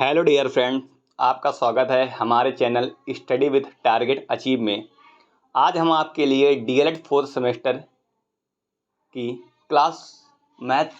Hello dear friend, आपका स्वागत है हमारे channel study with target achieve में। आज हम आपके लिए डीएलएड फोर्थ सेमेस्टर की क्लास मैथ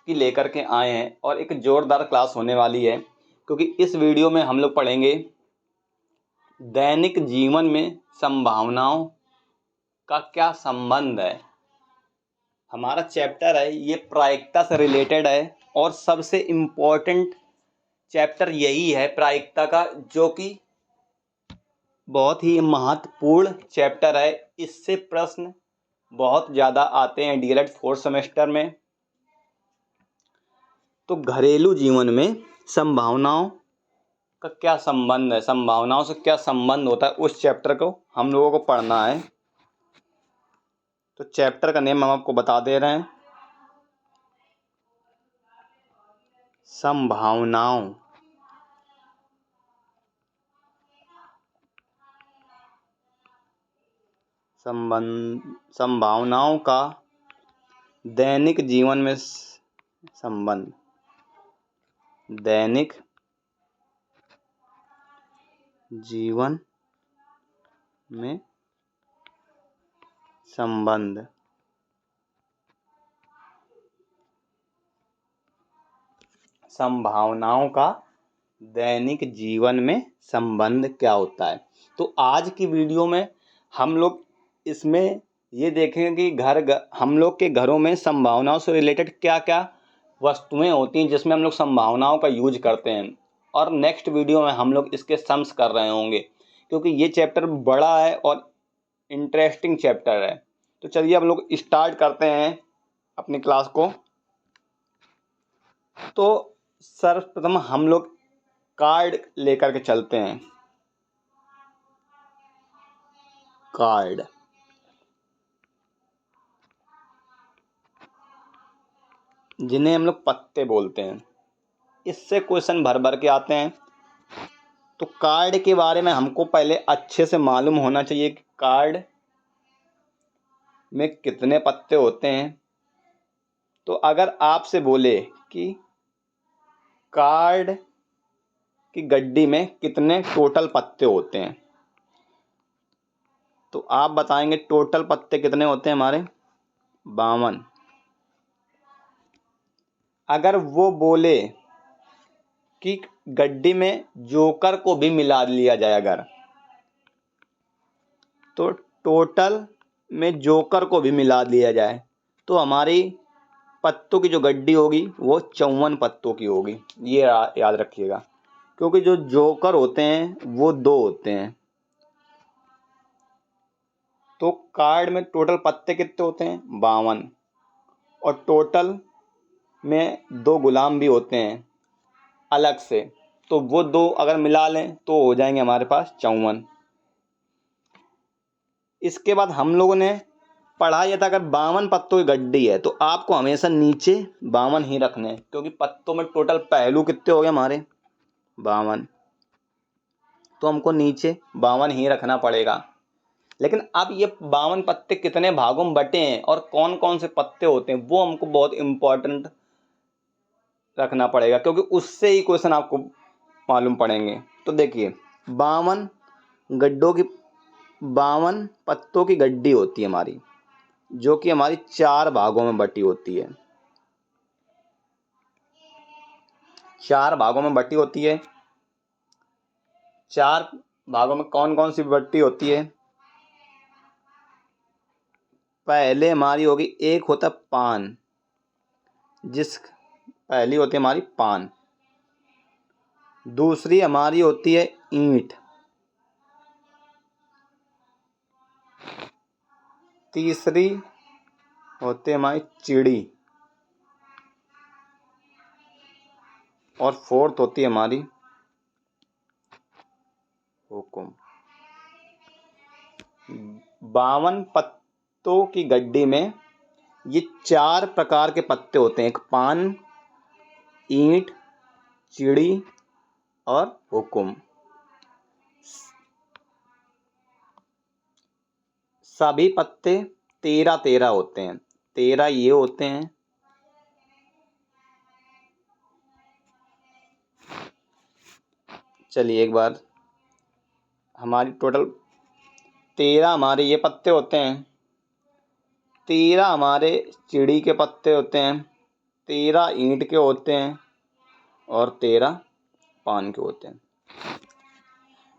की लेकर के आए हैं और एक ज़ोरदार क्लास होने वाली है, क्योंकि इस वीडियो में हम लोग पढ़ेंगे दैनिक जीवन में संभावनाओं का क्या संबंध है। हमारा चैप्टर है ये प्रायिकता से रिलेटेड है और सबसे इम्पोर्टेंट चैप्टर यही है प्रायिकता का, जो कि बहुत ही महत्वपूर्ण चैप्टर है। इससे प्रश्न बहुत ज़्यादा आते हैं डीएलएड फोर्थ सेमेस्टर में। तो घरेलू जीवन में संभावनाओं का क्या संबंध है, संभावनाओं से क्या संबंध होता है, उस चैप्टर को हम लोगों को पढ़ना है। तो चैप्टर का नेम हम आपको बता दे रहे हैं, संभावनाओं। संभावनाओं का दैनिक जीवन में संबंध। दैनिक जीवन में संबंध। संभावनाओं का दैनिक जीवन में संबंध क्या होता है। तो आज की वीडियो में हम लोग इसमें ये देखेंगे कि हम लोग के घरों में संभावनाओं से रिलेटेड क्या क्या वस्तुएं होती हैं जिसमें हम लोग संभावनाओं का यूज करते हैं। और नेक्स्ट वीडियो में हम लोग इसके सम्स कर रहे होंगे, क्योंकि ये चैप्टर बड़ा है और इंटरेस्टिंग चैप्टर है। तो चलिए हम लोग स्टार्ट करते हैं अपनी क्लास को। तो सर्वप्रथम हम लोग कार्ड लेकर के चलते हैं। कार्ड, जिन्हें हम लोग पत्ते बोलते हैं, इससे क्वेश्चन भर भर के आते हैं। तो कार्ड के बारे में हमको पहले अच्छे से मालूम होना चाहिए कि कार्ड में कितने पत्ते होते हैं। तो अगर आपसे बोले कि कार्ड की गड्डी में कितने टोटल पत्ते होते हैं, तो आप बताएंगे टोटल पत्ते कितने होते हैं हमारे, 52। अगर वो बोले कि गड्डी में जोकर को भी मिला लिया जाए अगर, तो टोटल में जोकर को भी मिला लिया जाए तो हमारी पत्तों की जो गड्डी होगी वो 54 पत्तों की होगी। ये याद रखिएगा, क्योंकि जो जोकर होते हैं वो 2 होते हैं। तो कार्ड में टोटल पत्ते कितने होते हैं, 52। और टोटल में 2 गुलाम भी होते हैं अलग से, तो वो 2 अगर मिला लें तो हो जाएंगे हमारे पास 54। इसके बाद हम लोगों ने पढ़ा यह था, अगर 52 पत्तों की गड्डी है तो आपको हमेशा नीचे 52 ही रखने हैं, क्योंकि पत्तों में टोटल पहलू कितने हो गए हमारे, 52। तो हमको नीचे 52 ही रखना पड़ेगा। लेकिन अब ये 52 पत्ते कितने भागों में बटे हैं और कौन कौन से पत्ते होते हैं वो हमको बहुत इम्पोर्टेंट रखना पड़ेगा, क्योंकि उससे ही क्वेश्चन आपको मालूम पड़ेंगे। तो देखिए 52 गड्ढों की 52 पत्तों की गड्डी होती है हमारी, जो कि हमारी 4 भागों में बटी होती है। 4 भागों में बटी होती है। 4 भागों में कौन कौन सी बटी होती है, पहले हमारी होगी, एक होता पान, पहली होती है हमारी पान। दूसरी हमारी होती है ईंट। तीसरी होती है हमारी चिड़ी। और फोर्थ होती है हमारी हुकुम। 52 पत्तों की गड्डी में ये 4 प्रकार के पत्ते होते हैं, एक पान, ईंट, चिड़ी और हुकुम। सभी पत्ते 13-13 होते हैं। 13 ये होते हैं चलिए एक बार, हमारी टोटल 13 हमारे ये पत्ते होते हैं, 13 हमारे चिड़ी के पत्ते होते हैं, 13 ईंट के होते हैं और 13 पान के होते हैं।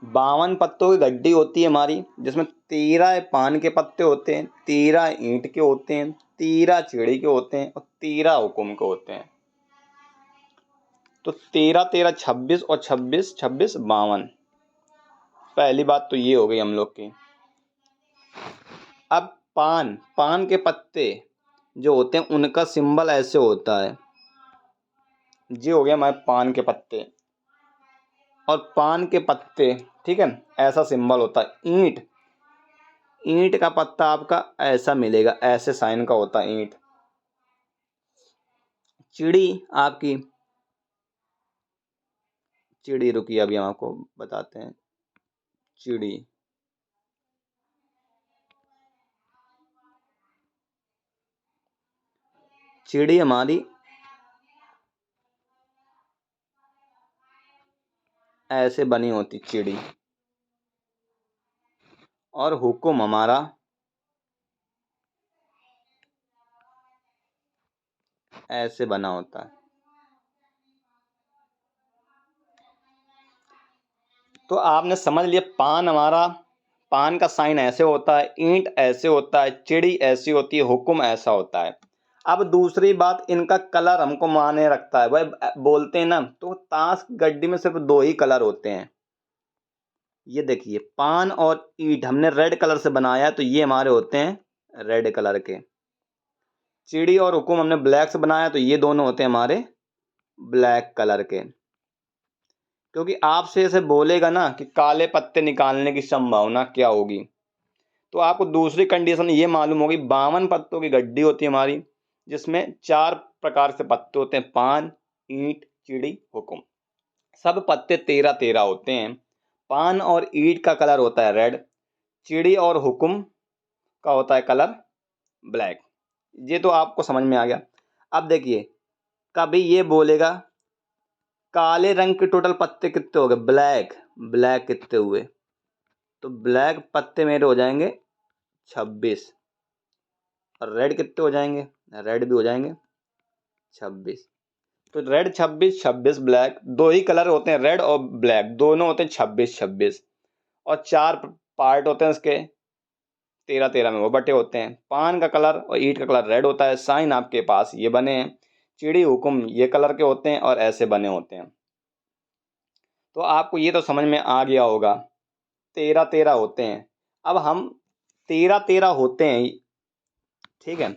52 पत्तों की गड्डी होती है हमारी, जिसमें 13 पान के पत्ते होते हैं, 13 ईंट के होते हैं, 13 चिड़ी के होते हैं और 13 हुकुम के होते हैं। तो 13 13 26 और 26 26 52। पहली बात तो ये हो गई हम लोग की। अब पान के पत्ते जो होते हैं उनका सिंबल ऐसे होता है, ये हो गया हमारे पान के पत्ते। और पान के पत्ते, ठीक है, ऐसा सिंबल होता है। ईंट का पत्ता आपका ऐसा मिलेगा, ऐसे साइन का होता है ईंट। चिड़ी रुकिए, अभी हम आपको बताते हैं। चिड़ी हमारी ऐसे बनी होती चिड़ी, और हुकुम हमारा ऐसे बना होता है। तो आपने समझ लिया, पान का साइन ऐसे होता है, ईंट ऐसे होता है, चिड़ी ऐसी होती है, हुकुम ऐसा होता है। अब दूसरी बात, इनका कलर हमको माने रखता है। भाई बोलते हैं ना, तो ताश की गड्डी में सिर्फ 2 ही कलर होते हैं। ये देखिए, पान और ईंट हमने रेड कलर से बनाया, तो ये हमारे होते हैं रेड कलर के। चिड़ी और हुकुम हमने ब्लैक से बनाया, तो ये दोनों होते हैं हमारे ब्लैक कलर के। क्योंकि आपसे ऐसे बोलेगा ना कि काले पत्ते निकालने की संभावना क्या होगी, तो आपको दूसरी कंडीशन ये मालूम होगी। 52 पत्तों की गड्डी होती है हमारी, जिसमें 4 प्रकार से पत्ते होते हैं, पान, ईंट, चिड़ी, हुकुम। सब पत्ते 13 13 होते हैं। पान और ईंट का कलर होता है रेड, चिड़ी और हुकुम का होता है कलर ब्लैक। ये तो आपको समझ में आ गया। अब देखिए, कभी ये बोलेगा काले रंग के टोटल पत्ते कितने हो गए, ब्लैक कितने हुए, तो ब्लैक पत्ते मेरे हो जाएंगे 26। और रेड कितने हो जाएंगे, रेड भी हो जाएंगे 26। तो रेड 26 26 ब्लैक, 2 ही कलर होते हैं, रेड और ब्लैक दोनों होते हैं 26 26। और 4 पार्ट होते हैं उसके, 13 13 में वो बटे होते हैं। पान का कलर और ईंट का कलर रेड होता है, साइन आपके पास ये बने हैं। चिड़ी हुकुम ये कलर के होते हैं और ऐसे बने होते हैं। तो आपको ये तो समझ में आ गया होगा, 13 13 होते हैं। अब हम 13 13 होते हैं, ठीक है,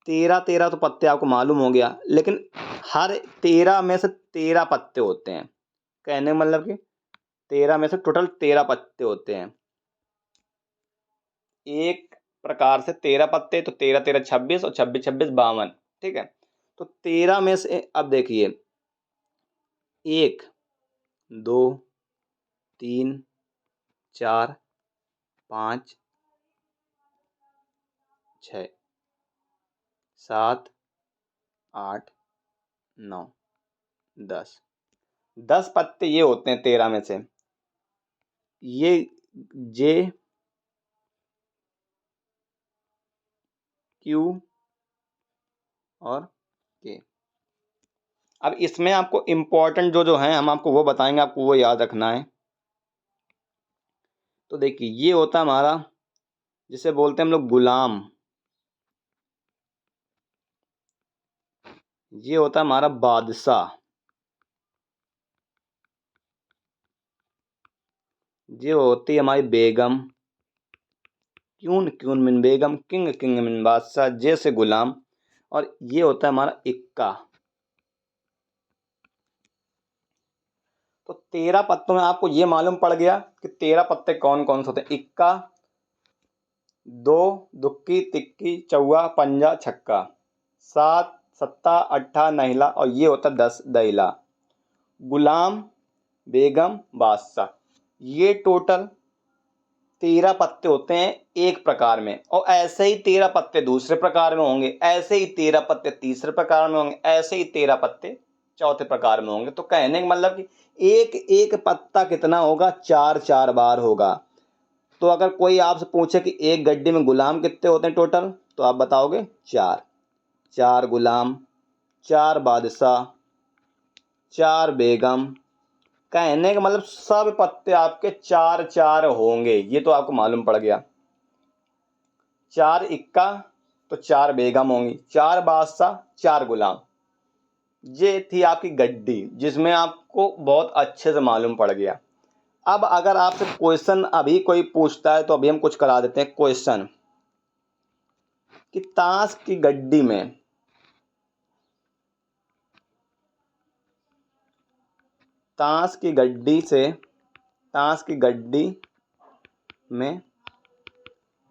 13 13 तो पत्ते आपको मालूम हो गया, लेकिन हर 13 में से 13 पत्ते होते हैं। कहने का मतलब कि 13 में से टोटल 13 पत्ते होते हैं। एक प्रकार से 13 पत्ते, तो 13 13 26 और 26 26 52, ठीक है। तो 13 में से अब देखिए, 1 2 3 4 5 6 7 8 9 10 10 पत्ते ये होते हैं 13 में से। ये जे क्यू और के। अब इसमें आपको इम्पोर्टेंट जो हैं हम आपको वो बताएंगे, आपको वो याद रखना है। तो देखिए, ये होता है हमारा, जिसे बोलते हैं हम लोग गुलाम। ये होता है हमारा बादशाह। ये होती है हमारी बेगम। क्यून क्यून मिन बेगम, किंग किंग मिन बादशाह, जैसे गुलाम। और ये होता है हमारा इक्का। तो 13 पत्तों में आपको ये मालूम पड़ गया कि 13 पत्ते कौन कौन से होते हैं। इक्का, 2 दुक्की, तिक्की, चौवा, पंजा, छक्का, 7 सत्ता, अट्ठा, नहिला, और ये होता है 10 दहिला। गुलाम, बेगम, बादशाह, ये टोटल 13 पत्ते होते हैं एक प्रकार में। और ऐसे ही 13 पत्ते दूसरे प्रकार में होंगे, ऐसे ही 13 पत्ते तीसरे प्रकार में होंगे, ऐसे ही 13 पत्ते चौथे प्रकार में होंगे। तो कहने का मतलब कि एक एक पत्ता कितना होगा, 4 बार होगा। तो अगर कोई आपसे पूछे कि एक गड्डी में गुलाम कितने होते हैं टोटल, तो आप बताओगे 4। 4 गुलाम, 4 बादशाह, 4 बेगम। कहने का मतलब सब पत्ते आपके 4 होंगे, ये तो आपको मालूम पड़ गया। 4 इक्का तो 4 बेगम होंगी, 4 बादशाह, 4 गुलाम। ये थी आपकी गड्डी, जिसमें आपको बहुत अच्छे से मालूम पड़ गया। अब अगर आपसे क्वेश्चन अभी कोई पूछता है तो अभी हम कुछ करा देते हैं क्वेश्चन कि ताश की गड्डी में ताश की गड्डी में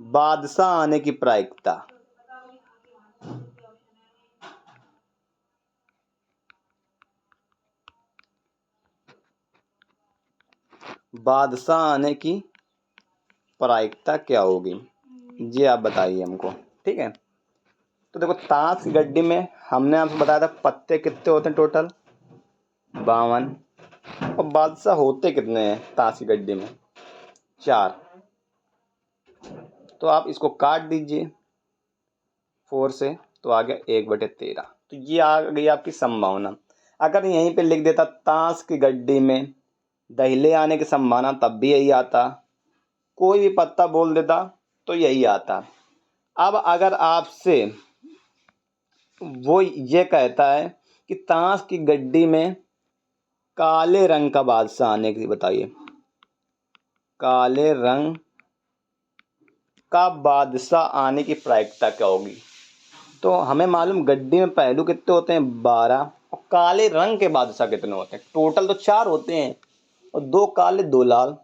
बादशाह आने की प्रायिकता। बादशाह आने की प्रायिकता क्या होगी, ये आप बताइए हमको। ठीक है, तो देखो ताश की गड्डी में हमने आपसे बताया था पत्ते कितने होते हैं टोटल, 52। और बादशाह होते कितने हैं ताश की गड्डी में, 4। तो आप इसको काट दीजिए 4 से, तो आ गया 1/13। तो ये आ गई आपकी संभावना। अगर यहीं पे लिख देता ताश की गड्डी में दहिले आने की संभावना, तब भी यही आता। कोई भी पत्ता बोल देता तो यही आता। अब अगर आपसे वो ये कहता है कि ताश की गड्डी में काले रंग का बादशाह आने की, बताइए काले रंग का बादशाह आने की प्रायिकता क्या होगी। तो हमें मालूम गड्डी में पहलू कितने होते हैं, 12। और काले रंग के बादशाह कितने होते हैं, टोटल तो 4 होते हैं, और 2 काले 2 लाल,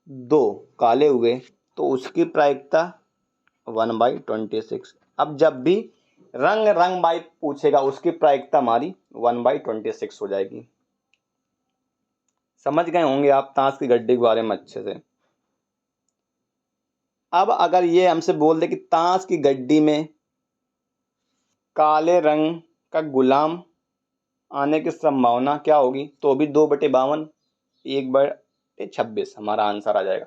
2 काले हुए, तो उसकी प्रायिकता 1/26। अब जब भी रंग बाई पूछेगा उसकी प्रायिकता हमारी 1/26 हो जाएगी। समझ गए होंगे आप ताश की गड्डी के बारे में अच्छे से। अब अगर ये हमसे बोल दे कि ताश की गड्डी में काले रंग का गुलाम आने की संभावना क्या होगी, तो भी 2/52, 1/26 हमारा आंसर आ जाएगा।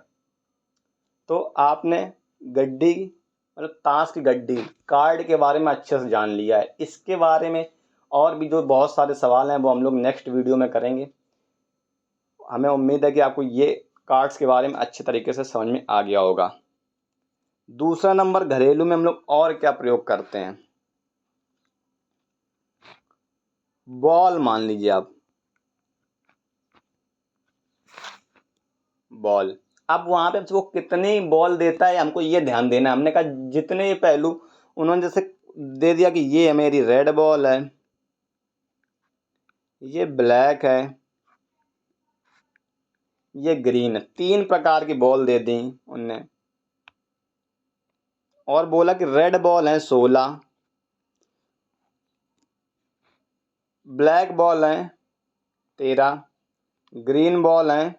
तो आपने गड्डी मतलब ताश की गड्डी कार्ड के बारे में अच्छे से जान लिया है। इसके बारे में और भी जो बहुत सारे सवाल हैं वो हम लोग नेक्स्ट वीडियो में करेंगे। हमें उम्मीद है कि आपको ये कार्ड्स के बारे में अच्छे तरीके से समझ में आ गया होगा। दूसरा नंबर, घरेलू में हम लोग और क्या प्रयोग करते हैं। बॉल मान लीजिए आप, बॉल। अब वहां पे वो कितनी बॉल देता है हमको ये ध्यान देना है। हमने कहा जितने पहलू उन्होंने जैसे दे दिया कि ये मेरी रेड बॉल है, ये ब्लैक है, ये ग्रीन है, 3 प्रकार की बॉल दे दी उनने। और बोला कि रेड बॉल है 16, ब्लैक बॉल है 13, ग्रीन बॉल है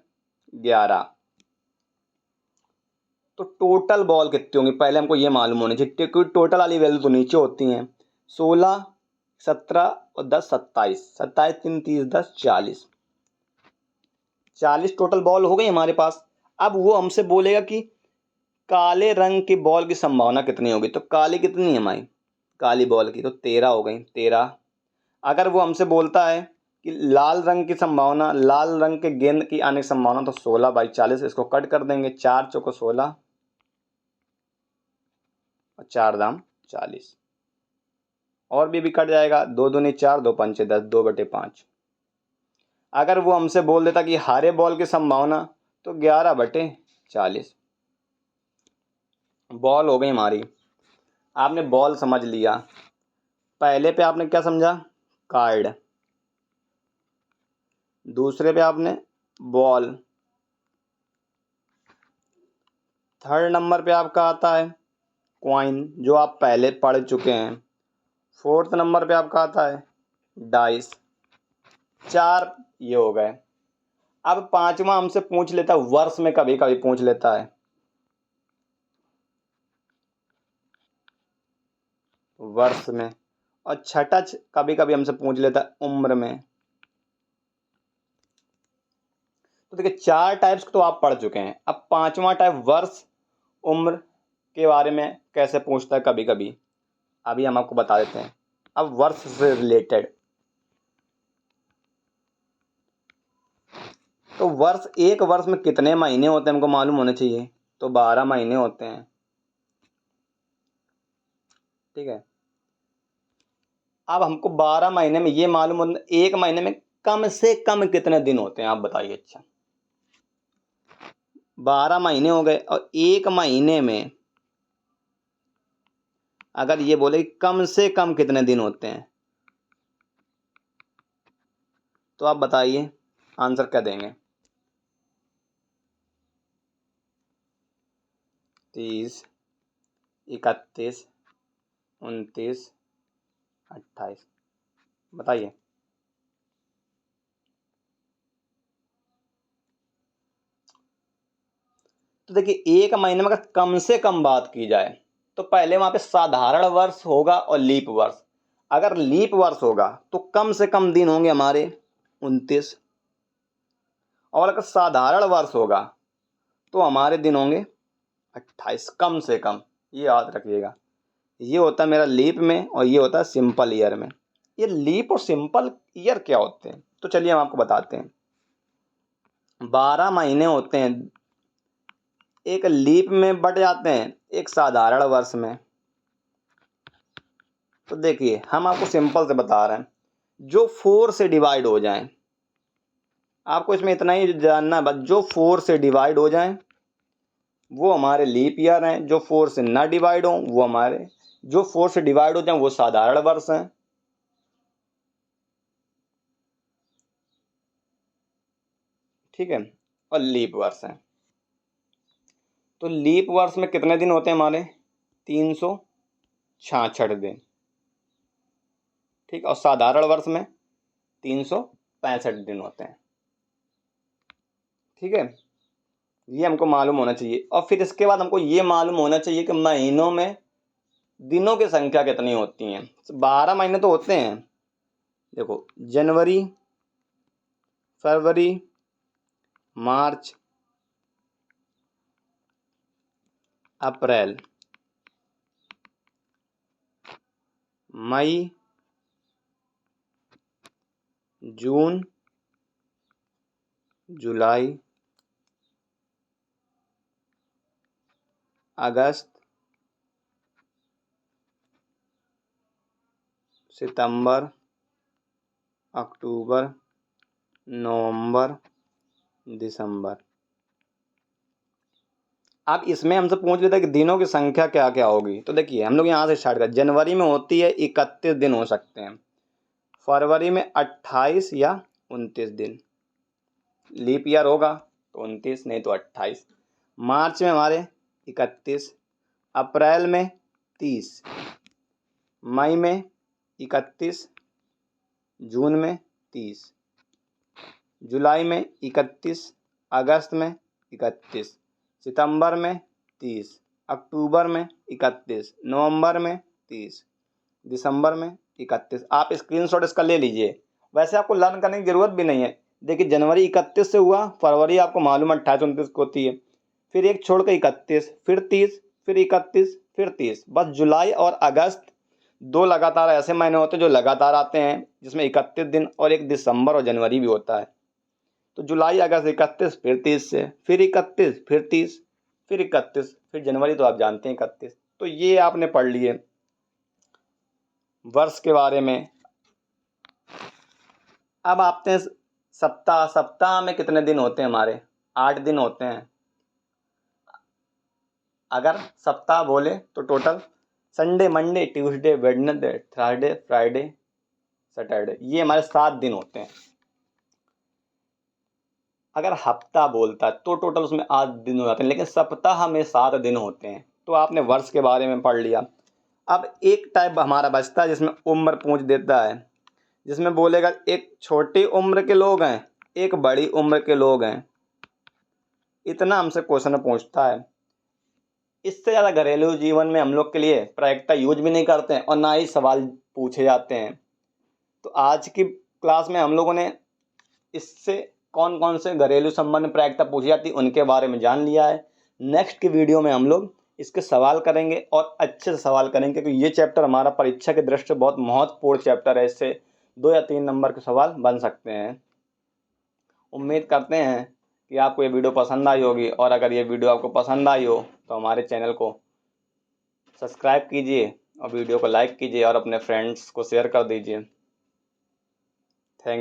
11। तो टोटल बॉल कितनी होंगी पहले हमको ये मालूम होनी चाहिए, क्योंकि टोटल वाली वैल्यू तो नीचे होती हैं। 16, 17 और 10 27, 27 3 30 10 40, 40 टोटल बॉल हो गई हमारे पास। अब वो हमसे बोलेगा कि काले रंग की बॉल की संभावना कितनी होगी। तो काली कितनी है हमारी, काली बॉल की तो 13 हो गई, 13। अगर वो हमसे बोलता है कि लाल रंग की संभावना, लाल रंग के गेंद की आने की संभावना, तो 16/40, इसको कट कर देंगे, 4 चौको 16 और 4 दाम 40, और भी कट जाएगा, 2 दूनी 4, 2 पंचे 10, 2/5। अगर वो हमसे बोल देता कि हरे बॉल की संभावना, तो 11/40 बॉल हो गई हमारी। आपने बॉल समझ लिया। पहले पे आपने क्या समझा, कार्ड। दूसरे पे आपने बॉल। थर्ड नंबर पे आपका आता है क्वाइन, जो आप पहले पढ़ चुके हैं। फोर्थ नंबर पे आपका आता है डाइस। 4 ये हो गए। अब पांचवा हमसे पूछ लेता है वर्ष में, कभी कभी पूछ लेता है वर्ष में। और छठा कभी कभी हमसे पूछ लेता है उम्र में। तो देखिए 4 टाइप्स तो आप पढ़ चुके हैं। अब 5वां टाइप वर्ष उम्र के बारे में कैसे पूछता है कभी कभी, अभी हम आपको बता देते हैं। अब वर्ष से रिलेटेड, तो वर्ष, एक वर्ष में कितने महीने होते हैं हमको मालूम होने चाहिए। तो 12 महीने होते हैं, ठीक है। अब हमको 12 महीने में ये मालूम होना, एक महीने में कम से कम कितने दिन होते हैं आप बताइए। अच्छा, 12 महीने हो गए और एक महीने में अगर ये बोले कि कम से कम कितने दिन होते हैं, तो आप बताइए आंसर क्या देंगे। 30, 31, 29, 28, बताइए। तो देखिए एक महीने में अगर कम से कम बात की जाए तो पहले वहां पे साधारण वर्ष होगा और लीप वर्ष। अगर लीप वर्ष होगा तो कम से कम दिन होंगे हमारे 29, और अगर साधारण वर्ष होगा तो हमारे दिन होंगे 28 कम से कम। ये याद रखिएगा, ये होता है मेरा लीप में और ये होता है सिंपल ईयर में। ये लीप और सिंपल ईयर क्या होते हैं, तो चलिए हम आपको बताते हैं। 12 महीने होते हैं, एक लीप में बट जाते हैं एक साधारण वर्ष में। तो देखिए हम आपको सिंपल से बता रहे हैं, जो 4 से डिवाइड हो जाएं, आपको इसमें इतना ही जानना है बस, जो 4 से डिवाइड हो जाएं वो हमारे लीप ईयर हैं, जो 4 से ना डिवाइड हो वो हमारे, जो 4 से डिवाइड हो जाए वो साधारण वर्ष हैं, ठीक है, और लीप वर्ष हैं। तो लीप वर्ष में कितने दिन होते हैं हमारे, 366 दिन, ठीक, और साधारण वर्ष में 365 दिन होते हैं, ठीक है। ये हमको मालूम होना चाहिए। और फिर इसके बाद हमको ये मालूम होना चाहिए कि महीनों में दिनों की संख्या कितनी होती हैं। 12 महीने तो होते हैं, देखो जनवरी, फरवरी, मार्च, अप्रैल, मई, जून, जुलाई, अगस्त, सितंबर, अक्टूबर, नवंबर, दिसंबर। अब इसमें हमसे पूछ लेते हैं कि दिनों की संख्या क्या क्या होगी। तो देखिए हम लोग यहाँ से स्टार्ट कर, जनवरी में होती है 31 दिन हो सकते हैं, फरवरी में 28 या 29 दिन, लीप ईयर होगा तो 29 नहीं तो 28, मार्च में हमारे 31, अप्रैल में 30, मई में 31, जून में 30, जुलाई में 31, अगस्त में 31, सितंबर में 30, अक्टूबर में 31, नवंबर में 30, दिसंबर में 31। आप स्क्रीनशॉट इसका ले लीजिए, वैसे आपको लर्न करने की ज़रूरत भी नहीं है। देखिए जनवरी 31 से हुआ, फरवरी आपको मालूम है 28 29 को होती है, फिर एक छोड़ कर 31, फिर 30, फिर 31, फिर 30, बस जुलाई और अगस्त 2 लगातार ऐसे महीने होते हैं जो लगातार आते हैं, जिसमें 31 दिन, और एक दिसंबर और जनवरी भी होता है। तो जुलाई अगस्त 31, फिर 30 से, फिर 31, फिर 30, फिर 31, फिर जनवरी तो आप जानते हैं 31। तो ये आपने पढ़ लिए वर्ष के बारे में। अब आते हैं सप्ताह। सप्ताह में कितने दिन होते हैं हमारे, 8 दिन होते हैं। अगर सप्ताह बोले तो total Sunday, Monday, Tuesday, Wednesday, Thursday, Friday, Saturday, ये हमारे 7 दिन होते हैं। अगर हफ्ता बोलता है तो टोटल उसमें 8 दिन हो जाते हैं, लेकिन सप्ताह में 7 दिन होते हैं। तो आपने वर्ष के बारे में पढ़ लिया। अब एक टाइप हमारा बचता है जिसमें उम्र पूछ देता है, जिसमें बोलेगा एक छोटी उम्र के लोग हैं, एक बड़ी उम्र के लोग हैं, इतना हमसे क्वेश्चन पूछता है। इससे ज़्यादा घरेलू जीवन में हम लोग के लिए प्रायिकता यूज भी नहीं करते हैं और ना ही सवाल पूछे जाते हैं। तो आज की क्लास में हम लोगों ने इससे कौन कौन से घरेलू संबंध प्रायिकता पूछी जाती है उनके बारे में जान लिया है। नेक्स्ट की वीडियो में हम लोग इसके सवाल करेंगे और अच्छे से सवाल करेंगे, क्योंकि ये चैप्टर हमारा परीक्षा की दृष्टि से बहुत महत्वपूर्ण चैप्टर है। इससे 2 या 3 नंबर के सवाल बन सकते हैं। उम्मीद करते हैं कि आपको ये वीडियो पसंद आई होगी, और अगर ये वीडियो आपको पसंद आई हो तो हमारे चैनल को सब्सक्राइब कीजिए और वीडियो को लाइक कीजिए और अपने फ्रेंड्स को शेयर कर दीजिए।